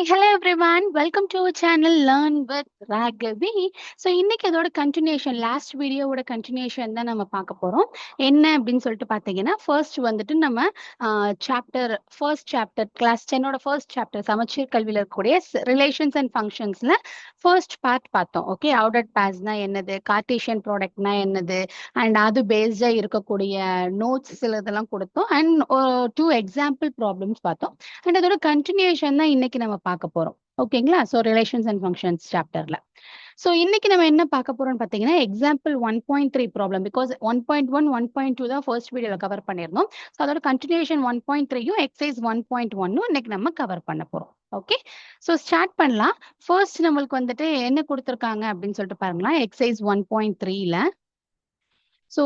Hello everyone. Welcome to our channel Learn with Raghavi. So இன்னைக்கு அதோட continuation last வீடியோவோட continuation தான் நம்ம பார்க்க போறோம். என்ன அப்படின்னு சொல்லிட்டு பார்த்தீங்கன்னா ஃபர்ஸ்ட் வந்துட்டு நம்ம ஃபர்ஸ்ட் சாப்டர் கிளாஸ் 10ஓட ஃபர்ஸ்ட் சாப்டர் சமச்சீர் கல்வியில் இருக்கக்கூடிய ரிலேஷன்ஸ் அண்ட் ஃபங்க்ஷன்ஸ்ல ஃபர்ஸ்ட் பார்ட் பார்த்தோம். ஓகே, அவுடட் பேஸ்னா என்னது, கார்டீசியன் ப்ராடக்ட்னா என்னது, அண்ட் அது பேஸ்டா இருக்கக்கூடிய நோட்ஸ் சில இதெல்லாம் கொடுத்தோம். அண்ட் 2 எக்ஸாம்பிள் ப்ராப்ளம்ஸ் பார்த்தோம். அண்ட் அதோட கண்டினியூஷன் தான் இன்னைக்கு நம்ம பார்க்க போறோம். ஓகேங்களா? ஸோ ரிலேஷன்ஸ் அண்ட் ஃபங்க்ஷன்ஸ் சாப்டர்ல. ஸோ இன்னைக்கு நம்ம என்ன பார்க்க போறோம்னு பார்த்தீங்கன்னா எக்ஸாம்பிள் 1.3 ப்ராப்ளம். பிகாஸ் 1.1 1.2 தான் ஃபர்ஸ்ட் வீடியோல கவர் பண்ணியிருந்தோம். ஸோ அதோட கண்டினியூஷன் 1.3யும் எக்ஸசைஸ் 1.1ம் இன்னைக்கு நம்ம கவர் பண்ண போறோம். ஓகே, ஸோ ஸ்டார்ட் பண்ணலாம். ஃபர்ஸ்ட் நம்மளுக்கு வந்துட்டு என்ன கொடுத்துருக்காங்க அப்படின்னு சொல்லிட்டு பாருங்களா, எக்ஸசைஸ் 1.3ல. So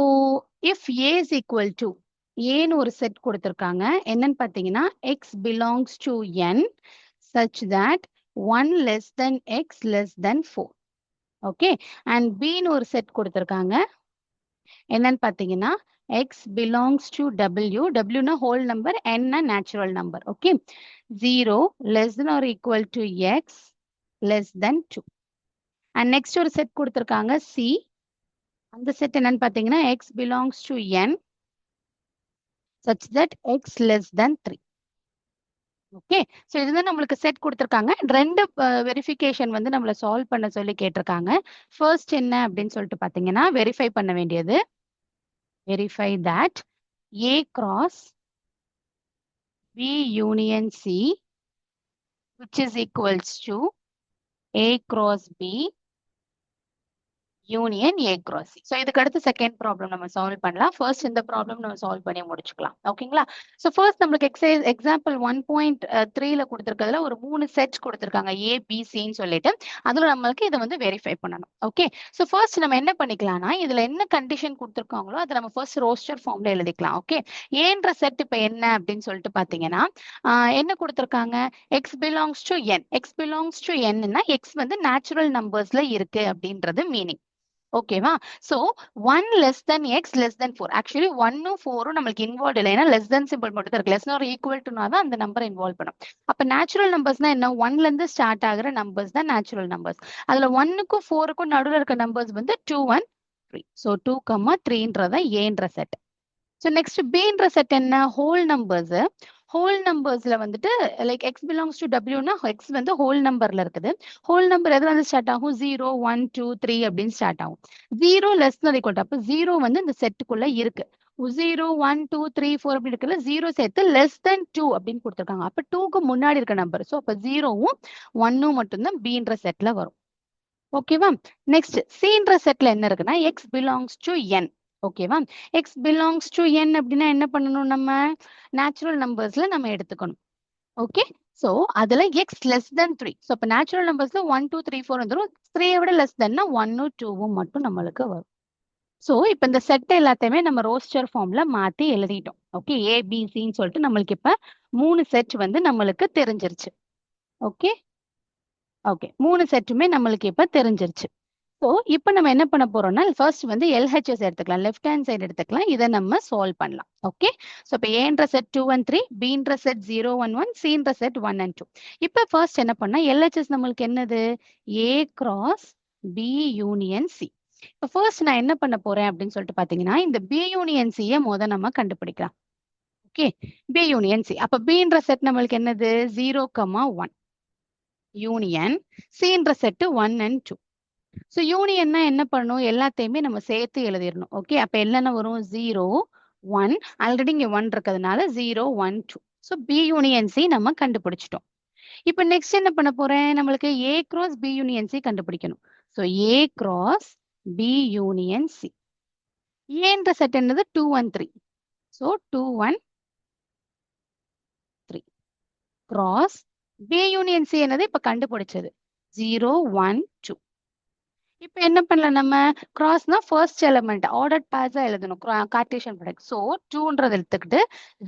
if A is equal to ஏன்னு ஒரு செட் கொடுத்துருக்காங்க. என்னன்னு பார்த்தீங்கன்னா x belongs to n such that 1 less than x less than 4. Okay, and பின்னு ஒரு செட் கொடுத்துருக்காங்க. என்னன்னு பார்த்தீங்கன்னா x belongs to w, wனா whole number, n natural number. Okay, 0 less than or equal to x less than 2. And next ஒரு set கொடுத்துருக்காங்க c. அந்த set என்னன்னு பார்த்தீங்கன்னா x belongs to n such that x less than 3. Okay, so இதுதான் நம்மளுக்கு set கொடுத்துருக்காங்க. ரெண்டு verification வந்து நம்மளை சால்வ் பண்ண சொல்லி கேட்டிருக்காங்க. ஃபர்ஸ்ட் என்ன அப்படின்னு சொல்லிட்டு பார்த்தீங்கன்னா வெரிஃபை பண்ண வேண்டியது, verify that A cross B union C which is equals to A cross B union A cross C. So இதுக்கு அடுத்து செகண்ட் ப்ராப்ளம் நம்ம சால்வ் பண்ணலாம். ஃபர்ஸ்ட் இந்த ப்ராப்ளம் நம்ம சால்வ் பண்ணி முடிச்சுக்கலாம். ஓகேங்களா? ஸோ ஃபர்ஸ்ட் நம்மளுக்கு எக்ஸாம்பிள் 1.3ல கொடுத்துருக்கிறதுல ஒரு 3 செட்ஸ் கொடுத்துருக்காங்க ஏபிசின்னு சொல்லிட்டு. அதில் நம்மளுக்கு இதை வந்து வெரிஃபை பண்ணணும். ஓகே, ஸோ ஃபர்ஸ்ட் நம்ம என்ன பண்ணிக்கலாம்னா இதில் என்ன கண்டிஷன் கொடுத்துருக்காங்களோ அதை நம்ம ஃபர்ஸ்ட் ரோஸ்டர் ஃபார்ம்ல எழுதிக்கலாம். ஓகே, ஏன்ற செட் இப்போ என்ன அப்படின்னு சொல்லிட்டு பார்த்தீங்கன்னா என்ன கொடுத்துருக்காங்க, x belongs to n. X belongs to என்னா எக்ஸ் வந்து நேச்சுரல் நம்பர்ஸ்ல இருக்கு அப்படின்றது மீனிங். ஓகேவா? So 1 less than x less than 4. Actually 1ம் 4ம் நம்மளுக்கு இன்வால்வ் இல்லை. ஏன்னா லெஸ் தென் சிம்பிள் மட்டும் தான் இருக்கு. லெஸ் ஆர் ஈக்குவல் டுனா தான் அந்த நம்பரை இன்வால்வ் பண்ணும். அப்ப நேச்சுரல் நம்பர்ஸ்னா என்ன, 1ல இருந்து ஸ்டார்ட் ஆகுற நம்பர்ஸ் தான் நேச்சுரல் நம்பர்ஸ். அதுல 1க்கும் 4க்கும் நடுவில் இருக்க நம்பர்ஸ் வந்து 2 1 3. ஸோ 2, 3ன்றத ஏன்ற செட். ஸோ நெக்ஸ்ட் பின்ற செட் என்ன, ஹோல் நம்பர்ஸ். ஹோல் நம்பர்ஸ்ல வந்துட்டு லைக் எக்ஸ் பிலாங்ஸ் டு டபிள்யூனா எக்ஸ் வந்து ஹோல் நம்பர்ல இருக்குது. ஹோல் நம்பர் எது வந்து ஸ்டார்ட் ஆகும், 0 1 2 3 அப்படின்னு ஸ்டார்ட் ஆகும். 0 லெஸ் தான் ஈக்குவல். அப்போ 0 வந்து இந்த செட்டுக்குள்ள இருக்கு. 0 1 2 3 4 அப்படி இருக்குல்ல, 0 சேர்த்து லெஸ் தென் 2 அப்படின்னு கொடுத்துருக்காங்க. அப்ப 2க்கு முன்னாடி இருக்க நம்பர். ஸோ அப்ப 0வும் 1ம் மட்டும்தான் பின்ற செட்ல வரும். ஓகேவா? நெக்ஸ்ட் சின்ற செட்ல என்ன இருக்குன்னா எக்ஸ் பிலாங்ஸ் டு என். ஓகேவா? எக்ஸ் பிலாங்ஸ் டு என் அப்படின்னா என்ன பண்ணணும், நம்ம நேச்சுரல் நம்பர்ஸ்ல நம்ம எடுத்துக்கணும். ஓகே, சோ அதுல எக்ஸ் லெஸ் தென் 3. ஸோ அப்ப நேச்சுரல் நம்பர்ஸ்ல 1 2 3 4 வந்துடும். 3 விட லெஸ் தென்னா 1 2 மட்டும் நம்மளுக்கு வரும். ஸோ இப்ப இந்த செட் எல்லாத்தையுமே நம்ம ரோஸ்டர் ஃபார்ம்ல மாத்தி எழுதிட்டோம். ஓகே, ஏபிசின்னு சொல்லிட்டு நம்மளுக்கு இப்ப 3 செட் வந்து நம்மளுக்கு தெரிஞ்சிருச்சு. ஓகே ஓகே, 3 செட்டுமே நம்மளுக்கு இப்ப தெரிஞ்சிருச்சு. ஸோ இப்போ நம்ம என்ன பண்ண போறோம்னா ஃபர்ஸ்ட் வந்து எல்ஹெச்எஸ் எடுத்துக்கலாம், லெஃப்ட் ஹேண்ட் சைடு எடுத்துக்கலாம். இதை நம்ம சால்வ் பண்ணலாம். ஓகே, ஸோ இப்போ ஏன்ற செட் 2 1 3, பின்ற செட் 0 1 1, சின்ற செட் 1 and 2. இப்போ ஃபர்ஸ்ட் என்ன பண்ணா எல்ஹெச்எஸ் நம்மளுக்கு என்னது, A cross B union C. இப்போ ஃபர்ஸ்ட் நான் என்ன பண்ண போறேன் அப்படின்னு சொல்லிட்டு பாத்தீங்கன்னா இந்த பி யூனியன் சியை நம்ம கண்டுபிடிக்கலாம். Okay, B union C. அப்ப பின்ற செட் நம்மளுக்கு என்னது 0 1 யூனியன் சின்ற செட் 1 and 2. ஸோ யூனியன்னா என்ன பண்ணணும், எல்லாத்தையுமே நம்ம சேர்த்து எழுதிடணும். ஓகே, அப்ப என்னென்ன வரும், 0 1, ஆல்ரெடி இங்க 1 இருக்கிறதுனால 0 1 2. ஸோ பி யூனியன் சி நம்ம கண்டுபிடிச்சிட்டோம். இப்போ நெக்ஸ்ட் என்ன பண்ண போறேன், நம்மளுக்கு A cross B union C கண்டுபிடிக்கணும். So A cross B union C. ஏன்ற செட் என்னது 2 1 3. ஸோ 2 1 3 கிராஸ் பி யூனியன் சி என்னது இப்ப கண்டுபிடிச்சது 0 1 2. இப்போ என்ன பண்ணலாம், நம்ம கிராஸ்னா ஃபர்ஸ்ட் எலிமெண்ட் ஆர்டர்ட் பேஸா எழுதணும், கார்டீசியன் ப்ராடக்ட். ஸோ 2ன்றது எடுத்துக்கிட்டு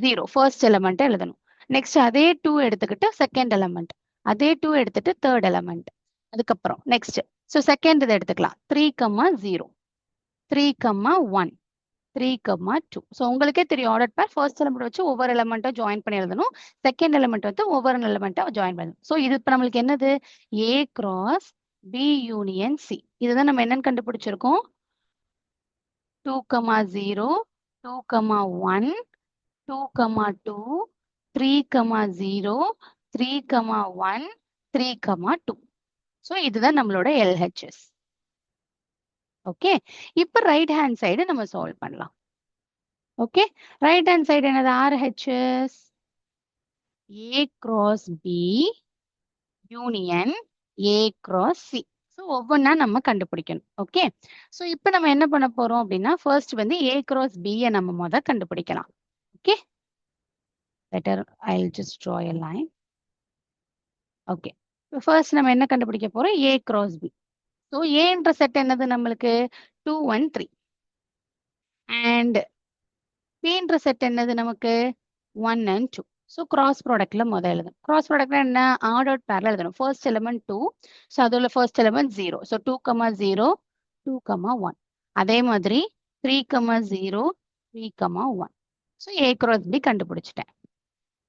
0 ஃபர்ஸ்ட் எலிமெண்ட் எழுதணும். நெக்ஸ்ட் அதே 2 எடுத்துக்கிட்டு செகண்ட் எலிமெண்ட், அதே 2 எடுத்துட்டு தேர்ட் எலிமெண்ட். அதுக்கப்புறம் நெக்ஸ்ட் ஸோ செகண்ட் இதை எடுத்துக்கலாம் 3 0 3 1 3, 2. ஸோ உங்களுக்கே தெரியும் ஆர்டர் பேர் ஃபர்ஸ்ட் எலிமெண்ட் வச்சு ஒவ்வொரு எலிமெண்ட்டை ஜாயின் பண்ணி எழுதணும். செகண்ட் எலிமெண்ட் வந்து ஒவ்வொரு எலிமெண்ட்டை ஜாயின் பண்ணணும். ஸோ இது இப்போ நம்மளுக்கு என்னது A cross B union C. இதுதான் நம்ம என்னன்னு கண்டுபிடிச்சிருக்கோம். 2, 0, 2, 1, 2, 2, 3, 0, 3, 1, 3, 2. ஸோ இதுதான் நம்மளோட LHS. ஓகே, இப்போ ரைட் ஹேண்ட் சைடு நம்ம சால்வ் பண்ணலாம். ஓகே, ரைட் ஹேண்ட் சைடு என்னது RHS A cross B union A cross C. So ஒவ்வொன்றா நம்ம கண்டுபிடிக்கணும். ஓகே, ஸோ இப்போ நம்ம என்ன பண்ண போறோம் அப்படின்னா ஃபர்ஸ்ட் வந்து A cross B நம்ம கண்டுபிடிக்கலாம். Okay, better I'll just draw a line. Okay, first நம்ம என்ன கண்டுபிடிக்க போறோம் A cross B. ஸோ ஏன்ற செட் என்னது நம்மளுக்கு 2, 1, 3 அண்ட் Bன்ற செட் என்னது நமக்கு 1 and 2. ஸோ கிராஸ் ப்ராடக்ட்ல முதல் எழுதணும். கிராஸ் ப்ராடக்ட்ல என்ன ஆர்டர்ட் பேர்ல எழுதணும். ஃபர்ஸ்ட் எலிமெண்ட் 2, ஸோ அதோட ஃபர்ஸ்ட் எலிமெண்ட் 0. ஸோ 2, 0, 2, 1. அதே மாதிரி 3, 0, 3, 1. ஸோ A cross B கண்டுபிடிச்சிட்டேன்.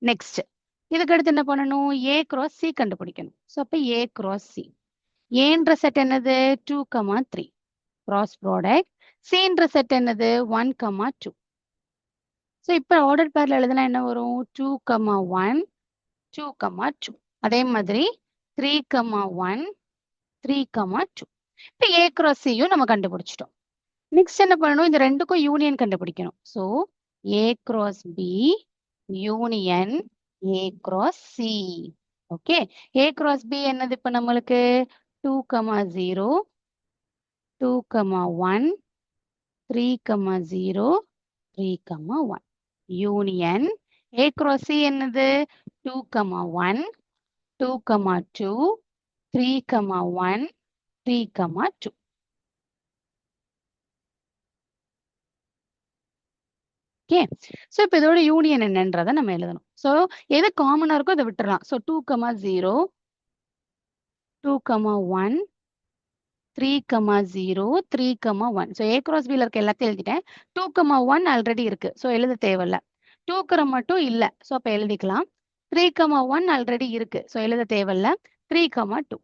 நெக்ஸ்ட் இதுக்கு அடுத்து என்ன பண்ணணும் A cross C கண்டுபிடிக்கணும். ஸோ அப்போ A cross C. ஏன்ற செட் என்னது 2, 3 கிராஸ் ப்ராடக்ட். Cன்ற செட் என்னது 1, 2. ஸோ இப்போ ஆர்டர் பேர்ல எழுதுனா என்ன வரும் 2, 1, 2, 2. அதே மாதிரி 3, 1, 3, 2. இப்போ A cross Cயும் நம்ம கண்டுபிடிச்சிட்டோம். நெக்ஸ்ட் என்ன பண்ணணும் இந்த ரெண்டுக்கும் யூனியன் கண்டுபிடிக்கணும். So A cross B union A cross C. Okay, A cross B என்னது இப்போ நம்மளுக்கு 2, 0, 2, 1, 3, 0, 3, 1. யூனியன் A cross C என்னது 2, 1, 2, 2, 3, 1, 3, 2. ஓகே, ஸோ இப்போ இதோட யூனியன் என்னன்றதை நம்ம எழுதணும். ஸோ எது காமனாக இருக்கோ அதை விட்டுறலாம். ஸோ 2, 0, 2, 1, 3, 0, 3, 1. ஸோ A cross Bல இருக்க எல்லாத்தையும் எழுதிட்டேன். 2, 1 ஆல்ரெடி இருக்கு. ஸோ எழுத தேவையில்ல. 2 மட்டும் இல்லை. ஸோ அப்போ எழுதிக்கலாம். 3, 1 ஆல்ரெடி இருக்கு. ஸோ எழுத தேவையில்ல. 3, 2.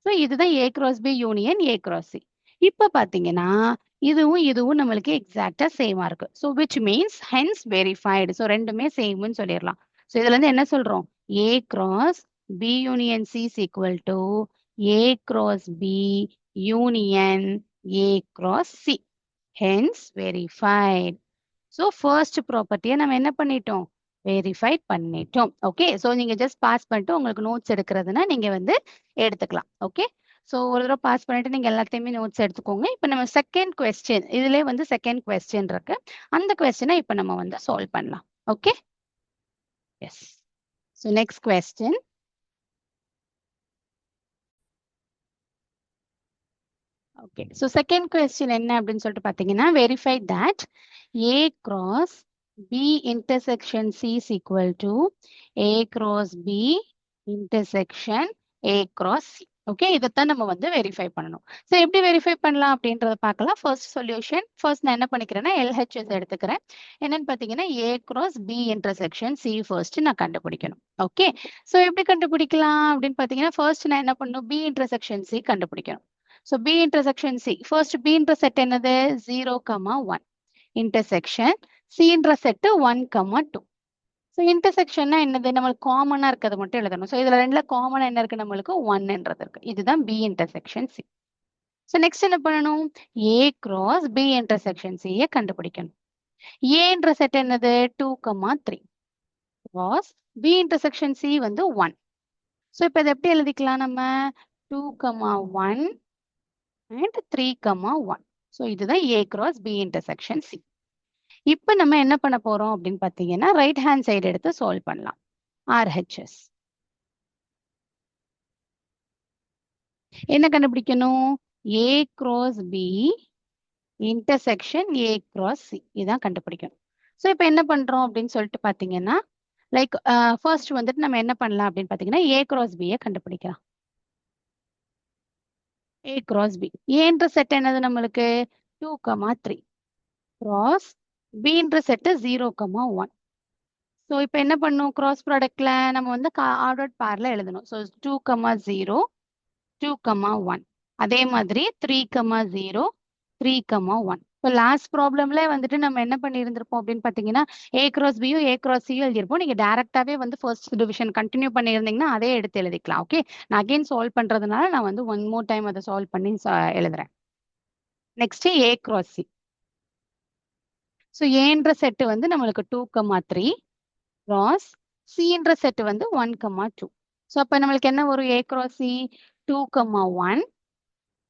ஸோ இதுதான் A cross B union A cross C. இப்போ பார்த்தீங்கன்னா இதுவும் நம்மளுக்கு எக்ஸாக்டா சேமா இருக்கு. So which means hence verified. So ரெண்டுமே சேம்னு சொல்லிடலாம். ஸோ இதுல இருந்து என்ன சொல்றோம் A cross B union C is equal to A cross B union A cross C. Hence verified. So first ப்ராப்பர்ட்டியை நம்ம என்ன பண்ணிட்டோம் வெரிஃபை பண்ணிட்டோம். ஓகே, ஸோ நீங்க ஜஸ்ட் பாஸ் பண்ணிட்டு உங்களுக்கு நோட்ஸ் எடுக்கிறதுனா நீங்க வந்து எடுத்துக்கலாம். ஓகே, ஸோ ஒரு தடவை பாஸ் பண்ணிட்டு நீங்க எல்லாத்தையுமே நோட்ஸ் எடுத்துக்கோங்க. இப்போ நம்ம செகண்ட் கொஸ்டின் இதுல வந்து செகண்ட் கொஸ்டின் இருக்கு. அந்த கொஸ்டினை இப்போ நம்ம வந்து சால்வ் பண்ணலாம். Okay, yes. So next question. Okay, so second question என்ன அப்படின்னு சொல்லிட்டு பார்த்தீங்கன்னா verify that A cross B intersection C is equal to A cross B intersection A cross C. Okay, இதைத்தான் நம்ம வந்து வெரிஃபை பண்ணணும். ஸோ எப்படி வெரிஃபை பண்ணலாம் அப்படின்றத பார்க்கலாம். ஃபர்ஸ்ட் சொல்யூஷன் ஃபர்ஸ்ட் நான் என்ன பண்ணிக்கிறேன்னா LHS எடுத்துக்கிறேன். என்னன்னு பார்த்தீங்கன்னா A cross B intersection C first நான் கண்டுபிடிக்கணும். ஓகே, ஸோ எப்படி கண்டுபிடிக்கலாம் அப்படின்னு பார்த்தீங்கன்னா ஃபர்ஸ்ட் நான் என்ன பண்ணணும் B intersection C கண்டுபிடிக்கணும். So B intersection C first B intersect என்னது 0, 1 இன்டர்செக்ஷன் Cன்ற செட் 1, 2. ஸோ இன்டர்செக்ஷன்னா என்னது நம்மளுக்கு காமனா இருக்கிறது மட்டும் எழுதணும். ஸோ இதுல ரெண்டுல காமனா என்ன இருக்கு நம்மளுக்கு 1ன்றது இருக்கு. இதுதான் B intersection C. So next என்ன பண்ணணும் A cross B intersection C கண்டுபிடிக்கணும். Aன்ற செட் என்னது 2, 3 cross B இன்டர்செக்ஷன் C வந்து 1. ஸோ இப்போ இதை எப்படி எழுதிக்கலாம் நம்ம 2, 1 and 3, 1. ஸோ இதுதான் A cross B intersection C. இப்போ நம்ம என்ன பண்ண போறோம் அப்படின்னு பார்த்தீங்கன்னா ரைட் ஹேண்ட் சைடு எடுத்து சால்வ் பண்ணலாம். RHS என்ன கண்டுபிடிக்கணும் A cross B intersection A cross C இதான் கண்டுபிடிக்கணும். ஸோ இப்போ என்ன பண்றோம் அப்படின்னு சொல்லிட்டு பார்த்தீங்கன்னா லைக் ஃபர்ஸ்ட் வந்துட்டு நம்ம என்ன பண்ணலாம் அப்படின்னு பார்த்தீங்கன்னா A cross B கண்டுபிடிக்கலாம். A cross B ஏன்ற செட் என்னது நம்மளுக்கு 2, 3. cross bன்ற set 0,1. ஸோ இப்போ என்ன பண்ணும் கிராஸ் ப்ராடக்ட்ல நம்ம வந்து ஆர்டர்ட் பேர்ல எழுதணும். ஸோ 2,0 2,1 அதே மாதிரி 3,0 3,1. இப்போ லாஸ்ட் ப்ராப்ளம்ல வந்துட்டு நம்ம என்ன பண்ணியிருந்திருப்போம் அப்படின்னு பார்த்தீங்கன்னா ஏ கிராஸ் பியும் ஏ கிராஸ் சியும் எழுதியிருப்போம். நீங்க டேரக்டாவே வந்து ஃபர்ஸ்ட் டிவிஷன் கண்டினியூ பண்ணியிருந்தீங்கன்னா அதே எடுத்து எழுதிக்கலாம். ஓகே, நான் அகைன் சால்வ் பண்றதுனால நான் வந்து ஒன் மோர் டைம் அதை சால்வ் பண்ணி எழுதுறேன். Next A cross C. So ஏன்ற செட்டு வந்து நம்மளுக்கு 2,3 கிராஸ் சின்ற செட்டு வந்து 1,2. ஸோ அப்போ நம்மளுக்கு என்ன வரும் ஏ கிராஸ் சி 2,1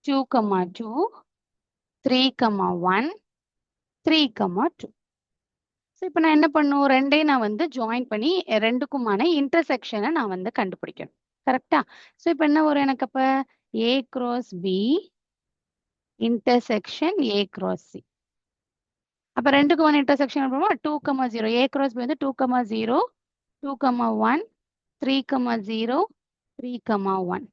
2,2 3,1 3,2. ஸோ இப்போ நான் என்ன பண்ணும் ரெண்டையும் நான் வந்து ஜாயின் பண்ணி ரெண்டுக்குமான இன்டர்செக்ஷனை நான் வந்து கண்டுபிடிக்கணும். கரெக்டா? ஸோ இப்போ என்ன வரும் எனக்கு அப்போ A cross B intersection A cross C. அப்போ ரெண்டுக்குமான இன்டர்செக்ஷன் பண்ணுவோம் 2,0 ஏ கிராஸ் பி வந்து 2,0 2,1 3,0 3,1.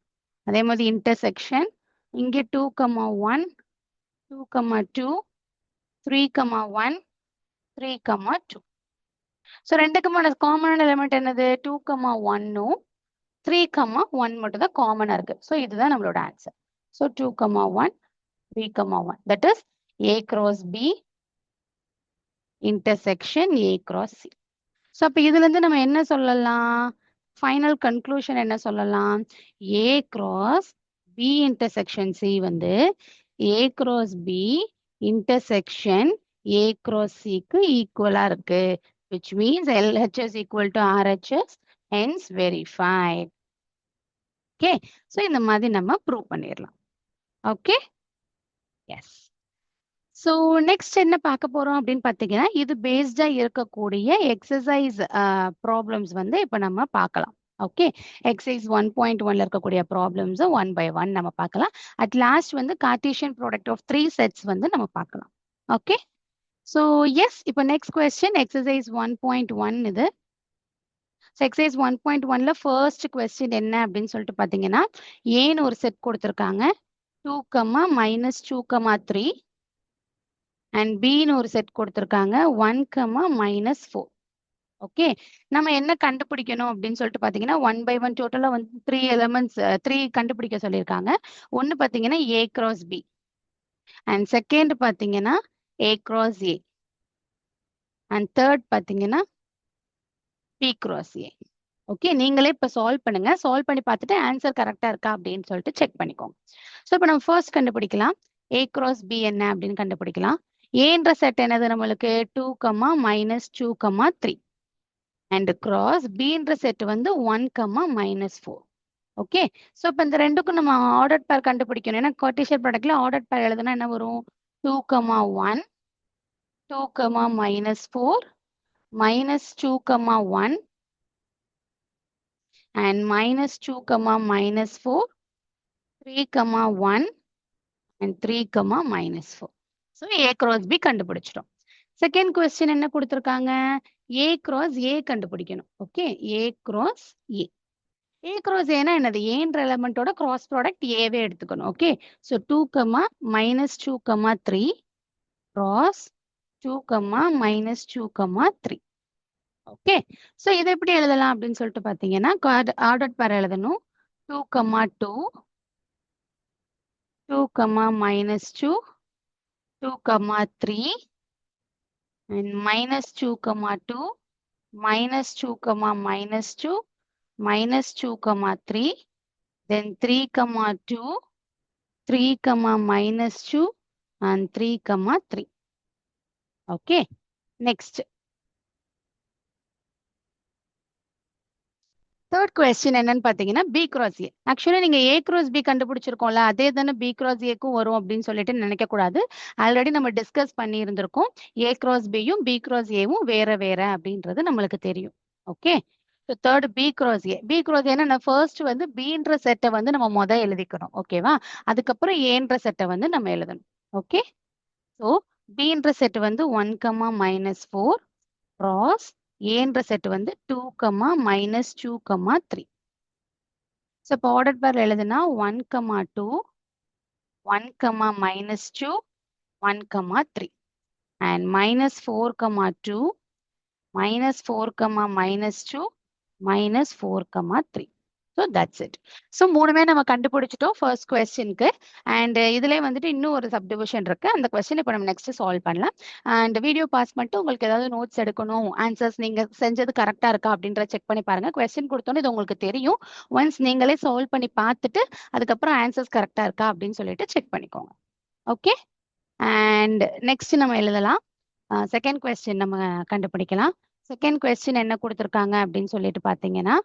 அதே மாதிரி இன்டர்செக்ஷன் இங்கே 2,1 2,2 3,1 3,2. ஸோ ரெண்டுக்குமான காமன் எலிமெண்ட் என்னது 2,1ம் 3,1 மட்டும் தான் காமனா இருக்கு. ஸோ இதுதான் நம்மளோட answer. So 2,1 3,1 that is A cross B intersection A cross C. So அப்போ இதுல இருந்து நம்ம என்ன சொல்லலாம் ஃபைனல் கன்க்ளூஷன் என்ன சொல்லலாம் A cross B intersection C வந்து A cross B intersection A cross சிக்கு ஈக்குவலா இருக்கு, which means LHS equal to RHS, hence verified. Okay, so இந்த மாதிரி நம்ம ப்ரூவ் பண்ணிடலாம். Okay, yes. ஸோ நெக்ஸ்ட் என்ன பார்க்க போறோம் அப்படின்னு பார்த்தீங்கன்னா இது பேஸ்டா இருக்கக்கூடிய எக்ஸசைஸ் ப்ராப்ளம்ஸ் வந்து இப்போ நம்ம பார்க்கலாம். ஓகே, எக்ஸசைஸ் 1.1ல இருக்கக்கூடிய ப்ராப்ளம்ஸ் ஒன் பை ஒன் நம்ம பார்க்கலாம். அட் லாஸ்ட் வந்து கார்ட்டீசியன் ப்ராடக்ட் ஆஃப் 3 செட்ஸ் வந்து நம்ம பார்க்கலாம். ஓகே, ஸோ எஸ் இப்போ நெக்ஸ்ட் கொஸ்டின் எக்ஸசைஸ் 1.1 இது. ஸோ எக்ஸசைஸ் 1.1ல ஃபர்ஸ்ட் கொஸ்டின் என்ன அப்படின்னு சொல்லிட்டு பார்த்தீங்கன்னா ஏன்னு ஒரு செட் கொடுத்துருக்காங்க 2, -2, 3 அண்ட் பின்னு ஒரு செட் கொடுத்துருக்காங்க 1, -4. ஓகே, நம்ம என்ன கண்டுபிடிக்கணும் அப்படின்னு சொல்லிட்டு பார்த்தீங்கன்னா 1 by 1 டோட்டலாக வந்து 3 எலிமெண்ட்ஸ் 3 கண்டுபிடிக்க சொல்லியிருக்காங்க. ஒன்று பார்த்தீங்கன்னா A cross B and second பார்த்தீங்கன்னா A cross A and third பார்த்தீங்கன்னா பி கிராஸ் ஏ. ஓகே, நீங்களே இப்போ சால்வ் பண்ணுங்க. சால்வ் பண்ணி பார்த்துட்டு ஆன்சர் கரெக்டாக இருக்கா அப்படின்னு சொல்லிட்டு செக் பண்ணிக்கோங்க. ஸோ இப்போ நம்ம ஃபர்ஸ்ட் கண்டுபிடிக்கலாம் ஏ கிராஸ் பி என்ன அப்படின்னு கண்டுபிடிக்கலாம். ஏன்ற செட் என்னது நம்மளுக்கு 2, -2, 3 அண்ட் கிராஸ் பின்ற செட் வந்து 1, -4. ஓகே, ஸோ இப்போ இந்த ரெண்டுக்கும் நம்ம ஆர்டர் பேர் கண்டுபிடிக்கணும். ஏன்னா கார்ட்டீசியன் ப்ராடக்ட்ல ஆர்டர் பேர் எழுதுனா என்ன வரும் 2, 1 2, -4 -2, 1 and -2, -4 3, 1 and 3, -4. So A cross B கண்டுபிடிச்சிட்டோம். செகண்ட் கொஸ்டின் என்ன கொடுத்துருக்காங்க ஏ கிராஸ் ஏ கண்டுபிடிக்கணும். Okay, A cross A. A cross ஏனா என்னது ஏன்ற எலமெண்டோட கிராஸ் ப்ராடக்ட் ஏவே எடுத்துக்கணும். Okay, so 2, -2, 3 cross 2, -2, 3. Okay, so இதை எப்படி எழுதலாம் அப்படின்னு சொல்லிட்டு பார்த்தீங்கன்னா ஆர்டர் பேர் எழுதணும் 2, 2 2, -2 2, 3 and -2, 2 -2, -2 -2, 3 then 3, 2 3, -2 and 3, 3. Okay, next. Third question என்னன்னு பார்த்தீங்கன்னா பி கிராஸ் ஏ. ஆக்சுவலி நீங்க ஏ கிராஸ் பி கண்டுபிடிச்சிருக்கோம்ல அதே தானே பி கிராஸ் ஏக்கும் வரும் அப்படின்னு சொல்லிட்டு நினைக்க கூடாது. ஆல்ரெடி நம்ம டிஸ்கஸ் பண்ணி இருந்திருக்கோம் ஏ கிராஸ் பியும் பி கிராஸ் ஏவும் வேற வேற அப்படின்றது நம்மளுக்கு தெரியும். Okay, so third B cross A. B cross ஏன்னா ஃபர்ஸ்ட் வந்து பின்ற செட்டை வந்து நம்ம முதல் எழுதிக்கணும். ஓகேவா, அதுக்கப்புறம் ஏன்ற செட்டை வந்து நம்ம எழுதணும். ஓகே, ஸோ பின்ற செட் வந்து 1, -4 கிராஸ் ஏன்ற செட் வந்து 2, -2, 3. ஸோ இப்போ ஆர்டர் பேர் எழுதுனா 1, 2 1, -2 1, 3. and minus 4 comma 2 minus 4 comma minus 2 minus 4 comma 3. So that's it. So மூணுமே நம்ம கண்டுபிடிச்சிட்டோம் ஃபர்ஸ்ட் கொஸ்டினுக்கு. அண்ட் இதுல வந்துட்டு இன்னும் ஒரு சப்டிவிஷன் இருக்கு. அந்த கொஸ்டின் இப்போ நம்ம நெக்ஸ்ட் சால்வ் பண்ணலாம். அண்ட் வீடியோ பாஸ் பண்ணிட்டு உங்களுக்கு ஏதாவது நோட்ஸ் எடுக்கணும், ஆன்சர்ஸ் நீங்க செஞ்சது கரெக்டா இருக்கா அப்படின்றத செக் பண்ணி பாருங்க. கொஸ்டின் கொடுத்தோன்னே இது உங்களுக்கு தெரியும். ஒன்ஸ் நீங்களே சால்வ் பண்ணி பார்த்துட்டு அதுக்கப்புறம் ஆன்சர்ஸ் கரெக்டா இருக்கா அப்படின்னு சொல்லிட்டு செக் பண்ணிக்கோங்க. ஓகே, அண்ட் நெக்ஸ்ட் நம்ம எழுதலாம். செகண்ட் கொஸ்டின் நம்ம கண்டுபிடிக்கலாம். செகண்ட் கொஸ்டின் என்ன கொடுத்துருக்காங்க அப்படின்னு சொல்லிட்டு பார்த்தீங்கன்னா,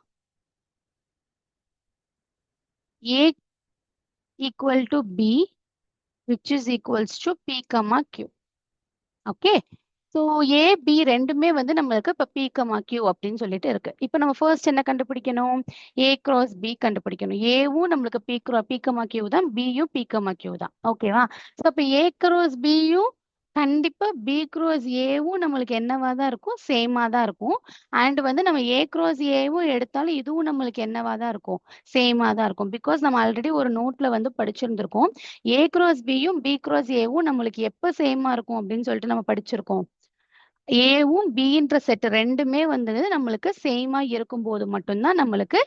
A equal to B which is equals to P comma Q. Okay, so A B ரெண்டுமே வந்து நம்மளுக்கு இப்போ P comma Q அப்படின்னு சொல்லிட்டு இருக்கு. இப்போ நம்ம ஃபர்ஸ்ட் என்ன கண்டுபிடிக்கணும்? A cross B கண்டுபிடிக்கணும். ஏவும் நம்மளுக்கு P comma Q தான், பியும் P comma Q தான். ஓகேவா? ஸோ இப்போ A cross Bயும் கண்டிப்பா B cross ஏவும் நம்மளுக்கு என்னவா தான் இருக்கும்? சேமா தான் இருக்கும். அண்ட் வந்து நம்ம A cross ஏவும் எடுத்தாலும் இதுவும் நம்மளுக்கு என்னவா தான் இருக்கும்? சேமா தான் இருக்கும். பிகாஸ் நம்ம ஆல்ரெடி ஒரு நோட்ல வந்து படிச்சிருந்திருக்கோம். A cross Bயும் B cross ஏவும் நம்மளுக்கு எப்ப சேமா இருக்கும் அப்படின்னு சொல்லிட்டு நம்ம படிச்சிருக்கோம். ஏவும் பின்ற செட் ரெண்டுமே வந்து நம்மளுக்கு சேமா இருக்கும்போது மட்டும்தான் நம்மளுக்கு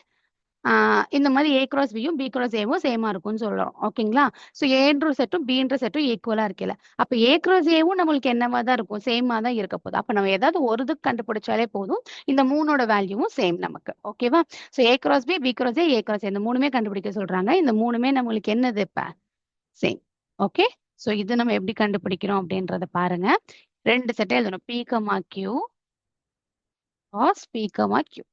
இந்த மாதிரி ஏ கிராஸ் பியும் பி கிராஸ் ஏவும் சேமா இருக்கும்னு சொல்றோம். ஓகேங்களா? ஸோ ஏன்ற செட்டும் பின்ற செட்டும் ஈக்குவலா இருக்கல. அப்ப ஏ கிராஸ் ஏவும் நம்மளுக்கு என்னவா தான் இருக்கும்? சேமா தான் இருக்க போகுது. அப்ப நம்ம ஏதாவது ஒரு இதுக்கு கண்டுபிடிச்சாலே போதும், இந்த மூணோட வேல்யூவும் சேம் நமக்கு. ஓகேவா? So A cross B cross A cross இந்த மூணுமே கண்டுபிடிக்க சொல்றாங்க. இந்த மூணுமே நம்மளுக்கு என்னது இப்ப? சேம். ஓகே, ஸோ இது நம்ம எப்படி கண்டுபிடிக்கிறோம் அப்படின்றத பாருங்க. ரெண்டு செட்டை எழுதணும். P comma Q cross P comma Q.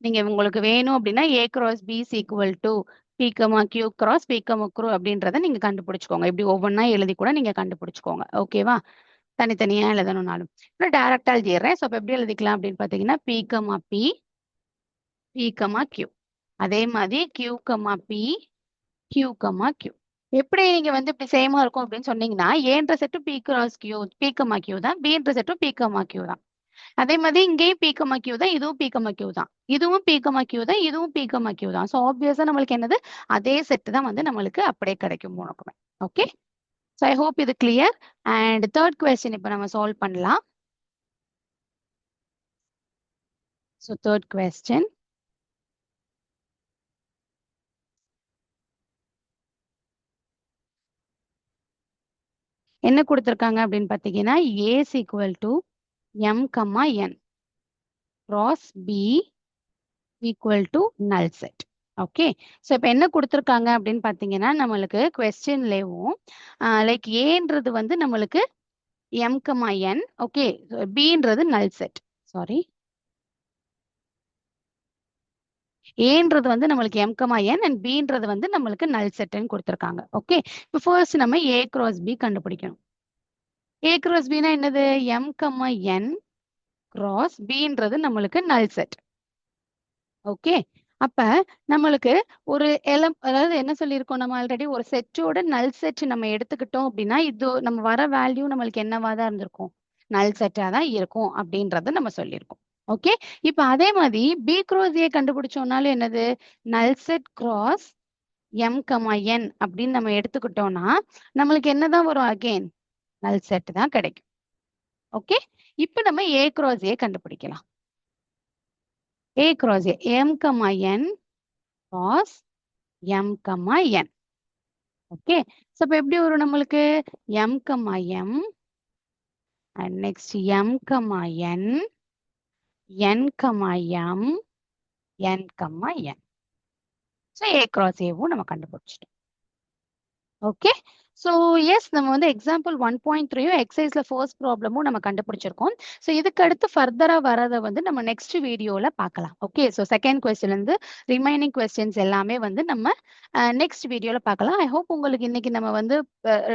நீங்க உங்களுக்கு வேணும் அப்படின்னா A cross B equal to P comma Q cross P comma Q அப்படின்றத நீங்க கண்டுபிடிச்சுக்கோங்க. இப்படி ஒவ்வொன்றா எழுதி கூட நீங்க கண்டுபிடிச்சுக்கோங்க. ஓகேவா? தனித்தனியா எழுதணும்னாலும் இப்போ டேரக்டா எழுதிடுறேன். ஸோ இப்போ எப்படி எழுதிக்கலாம் அப்படின்னு பார்த்தீங்கன்னா P comma P P comma Q, அதே மாதிரி Q comma P Q comma Q. எப்படி நீங்க வந்து இப்படி சேமா இருக்கும் அப்படின்னு சொன்னீங்கன்னா ஏன்ற செட்டும் P cross Q P comma Q தான், பின்ற செட்டும் பி கமா கியூ தான். அதே மாதிரி இங்கேயும் பி கமா கியூ தான், இதுவும் பி கமா கியூ தான், இதுவும் பி கமா கியூ தான், இதுவும் பி கமா கியூ தான். ஸோ ஆப்வியஸா நம்மளுக்கு என்னது? அதே செட் தான் வந்து நம்மளுக்கு அப்படியே கிடைக்கும் மூணுக்குமே. ஓகே, ஸோ ஐ ஹோப் இது கிளியர். அண்ட் தேர்ட் கொஸ்டின் இப்போ நம்ம சால்வ் பண்ணலாம். ஸோ தேர்ட் கொஸ்டின் என்ன கொடுத்துருக்காங்க அப்படின்னு பார்த்தீங்கன்னா A is equal to M, N cross B equal to null set. Okay, so இப்போ என்ன கொடுத்துருக்காங்க அப்படின்னு பார்த்தீங்கன்னா நம்மளுக்கு கொஸ்டின்லேயும் லைக் ஏன்றது வந்து நம்மளுக்கு M, N, ஓகே, பின்றது நல் செட். சாரி, ஏன்றது வந்து நம்மளுக்கு M, N அண்ட் பின்றது வந்து நம்மளுக்கு நல் செட்னு கொடுத்துருக்காங்க. ஓகே, இப்போ ஃபர்ஸ்ட் நம்ம A cross B கண்டுபிடிக்கணும். A cross B னா என்னது? M, N cross பின்றது நம்மளுக்கு நல் செட். ஓகே, அப்ப நம்மளுக்கு ஒரு அதாவது என்ன சொல்லியிருக்கோம் நம்ம ஆல்ரெடி, ஒரு செட்டோட நல் செட் நம்ம எடுத்துக்கிட்டோம் அப்படின்னா இது நம்ம வர வேல்யூ நம்மளுக்கு என்னவா தான் இருந்திருக்கும்? நல் செட்டா தான் இருக்கும் அப்படின்றத நம்ம சொல்லியிருக்கோம். ஓகே, இப்ப அதே மாதிரி பி கிராஸ் ஏ கண்டுபிடிச்சோம்னாலும் என்னது? நல் செட் கிராஸ் M, N அப்படின்னு நம்ம எடுத்துக்கிட்டோம்னா நம்மளுக்கு என்னதான் வரும்? அகெயின் நல் செட் தான் கிடைக்கும். ஓகே, இப்ப நம்ம ஏ கிராஸ் ஏ கண்டுபிடிக்கலாம். A cross A, M, N cross M, N. Okay, so இப்போ எப்படி வரும் நம்மளுக்கு? M, M and next M, N, N, M, N, N. So A cross Aவும் நம்ம கண்டுபிடிச்சிட்டோம். ஓகே, ஸோ எஸ் நம்ம வந்து எக்ஸாம்பிள் 1.3யும் எக்ஸசைஸ்ல ஃபர்ஸ்ட் ப்ராப்ளமும் நம்ம கண்டுபிடிச்சிருக்கோம். ஸோ இதுக்கு அடுத்து ஃபர்தரா வரதை வந்து நம்ம நெக்ஸ்ட் வீடியோல பார்க்கலாம். ஓகே, ஸோ செகண்ட் கொஸ்டின்ல இருந்து ரிமைனிங் கொஸ்டின்ஸ் எல்லாமே வந்து நம்ம நெக்ஸ்ட் வீடியோல பார்க்கலாம். ஐ ஹோப் உங்களுக்கு இன்னைக்கு நம்ம வந்து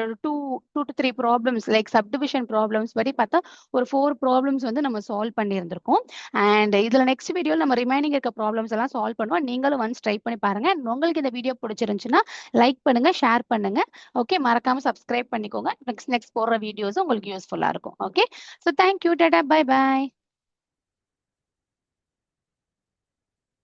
2 to 3 problems like subdivision problems படி பார்த்தா ஒரு 4 ப்ராப்ளம்ஸ் வந்து நம்ம சால்வ் பண்ணியிருந்திருக்கோம். அண்ட் இதுல நெக்ஸ்ட் வீடியோல நம்ம ரிமைனிங் இருக்க ப்ராப்ளம்ஸ் எல்லாம் சால்வ் பண்ணுவோம். நீங்களும் ஒன்ஸ் ட்ரை பண்ணி பாருங்க. And உங்களுக்கு இந்த வீடியோ பிடிச்சிருந்துச்சுன்னா லைக் பண்ணுங்க, ஷேர் பண்ணுங்க. ஓகே, மறக்காம சப்ஸ்கிரைப் பண்ணிக்கோங்க. நெக்ஸ்ட் போடுற வீடியோஸ் உங்களுக்கு யூஸ்ஃபுல்லா இருக்கும். Okay, so thank you, Tata, bye bye.